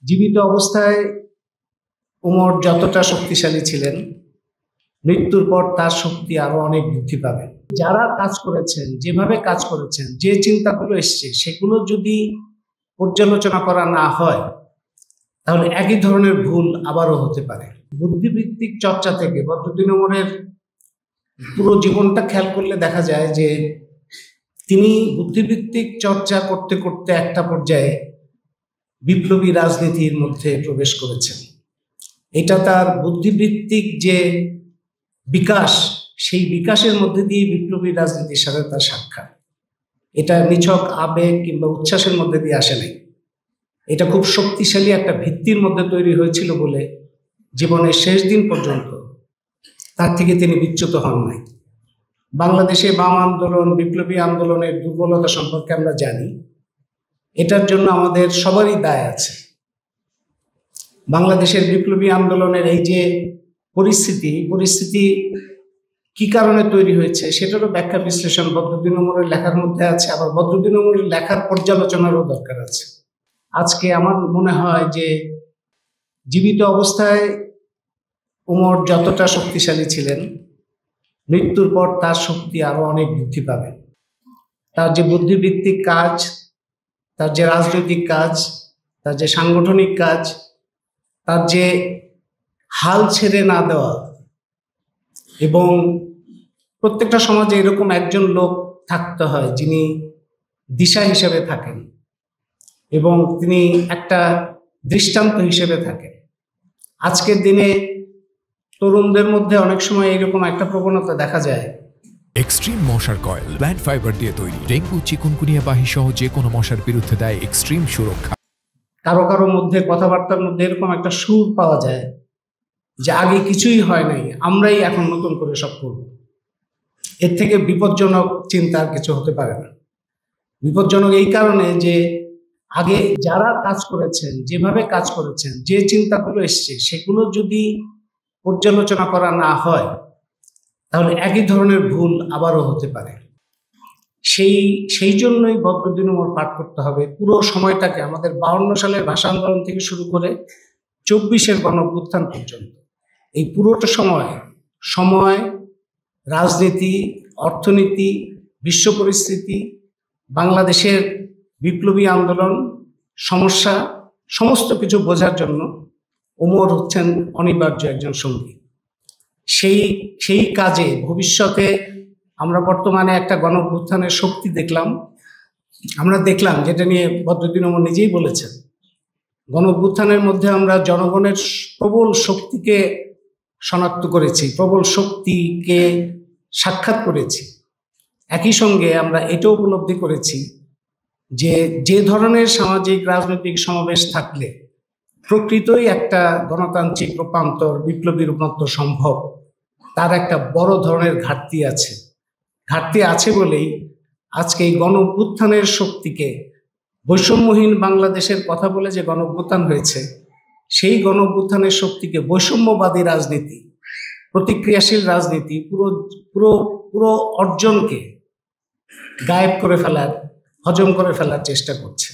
জীবিত অবস্থায় ওমর যতটা শক্তিশালী ছিলেন, মৃত্যুর পর তার শক্তি আরো অনেক বৃদ্ধি পাবে। যারা কাজ করেছেন, যেভাবে কাজ করেছেন, যে চিন্তাগুলো এসছে, সেগুলো যদি পর্যালোচনা করা না হয় তাহলে একই ধরনের ভুল আবারও হতে পারে। বুদ্ধিবৃত্তিক চর্চা থেকে বদরুদ্দীন ওমরের পুরো জীবনটা খেয়াল করলে দেখা যায় যে তিনি বুদ্ধিবৃত্তিক চর্চা করতে করতে একটা পর্যায়ে বিপ্লবী রাজনীতির মধ্যে প্রবেশ করেছেন। এটা তার বুদ্ধিবৃত্তিক যে বিকাশ, সেই বিকাশের মধ্যে দিয়ে বিপ্লবী রাজনীতির সাথে তার সাক্ষাৎ। এটা নিছক আবেগ কিংবা উচ্ছ্বাসের মধ্যে দিয়ে আসে নাই। এটা খুব শক্তিশালী একটা ভিত্তির মধ্যে তৈরি হয়েছিল বলে জীবনের শেষ দিন পর্যন্ত তার থেকে তিনি বিচ্যুত হন নাই। বাংলাদেশে বাম আন্দোলন, বিপ্লবী আন্দোলনের দুর্বলতা সম্পর্কে আমরা জানি। এটার জন্য আমাদের সবারই দায় আছে। বাংলাদেশের বিপ্লবী আন্দোলনের এই যে পরিস্থিতি কি কারণে তৈরি হয়েছে সেটারও ব্যাখ্যা বিশ্লেষণ বদরুদ্দীন ওমরের লেখার মধ্যে আছে। আবার বদরুদ্দীন ওমরের লেখার পর্যালোচনারও দরকার আছে। আজকে আমার মনে হয় যে জীবিত অবস্থায় ওমর যতটা শক্তিশালী ছিলেন, মৃত্যুর পর তার শক্তি আরো অনেক বৃদ্ধি পাবে। তার যে বুদ্ধিবৃত্তিক কাজ, তার যে রাজনৈতিক কাজ, তার যে সাংগঠনিক কাজ, তার যে হাল ছেড়ে না দেওয়া, এবং প্রত্যেকটা সমাজে এরকম একজন লোক থাকতে হয় যিনি দিশা হিসেবে থাকেন এবং তিনি একটা দৃষ্টান্ত হিসেবে থাকেন। আজকের দিনে তরুণদের মধ্যে অনেক সময় এরকম একটা প্রবণতা দেখা যায়। এক্সট্রিম মশার কয়েল প্ল্যান্ট ফাইবার দিয়ে তৈরি, ডেঙ্গু, চিকুনগুনিয়া বাহি সহ যে কোনো মশার বিরুদ্ধে দেয় এক্সট্রিম সুরক্ষা। কারো মধ্যে কথাবার্তার মধ্যে এরকম একটা সুর পাওয়া যায় যে আগে কিছুই হয় নাই, আমরাই এখন নতুন করে সব করব। এর থেকে বিপজ্জনক চিন্তা আর কিছু হতে পারে না। বিপজ্জনক এই কারণে যে আগে যারা কাজ করেছেন, যেভাবে কাজ করেছেন, যে চিন্তাগুলো এসছে, সেগুলো যদি পর্যালোচনা করা না হয় তাহলে একই ধরনের ভুল আবারও হতে পারে। সেই জন্যই বদরুদ্দীন ওমর পাঠ করতে হবে পুরো সময়টাকে, আমাদের 52 সালের ভাষা আন্দোলন থেকে শুরু করে 24-এর গণঅভ্যুত্থান পর্যন্ত। এই পুরোটা সময় রাজনীতি, অর্থনীতি, বিশ্ব পরিস্থিতি, বাংলাদেশের বিপ্লবী আন্দোলন, সমস্যা, সমস্ত কিছু বোঝার জন্য ওমর হচ্ছেন অনিবার্য একজন সঙ্গী। সেই কাজে ভবিষ্যতে আমরা বর্তমানে একটা গণঅভ্যুত্থানের শক্তি আমরা দেখলাম যেটা নিয়ে বদরুদ্দীন ওমর নিজেই বলেছেন। গণঅভ্যুত্থানের মধ্যে আমরা জনগণের প্রবল শক্তিকে শনাক্ত করেছি, প্রবল শক্তিকে সাক্ষাৎ করেছি। একই সঙ্গে আমরা এটাও উপলব্ধি করেছি যে ধরনের সামাজিক রাজনৈতিক সমাবেশ থাকলে প্রকৃতই একটা গণতান্ত্রিক রূপান্তর, বিপ্লবী রূপান্তর সম্ভব, তার একটা বড় ধরনের ঘাটতি আছে বলেই আজকে এই গণঅভ্যুত্থানের শক্তিকে, বৈষম্যহীন বাংলাদেশের কথা বলে যে গণঅভ্যুত্থান হয়েছে, সেই গণঅভ্যুত্থানের শক্তিকে বৈষম্যবাদী রাজনীতি, প্রতিক্রিয়াশীল রাজনীতি পুরো অর্জনকে গায়েব করে ফেলার, হজম করে ফেলার চেষ্টা করছে।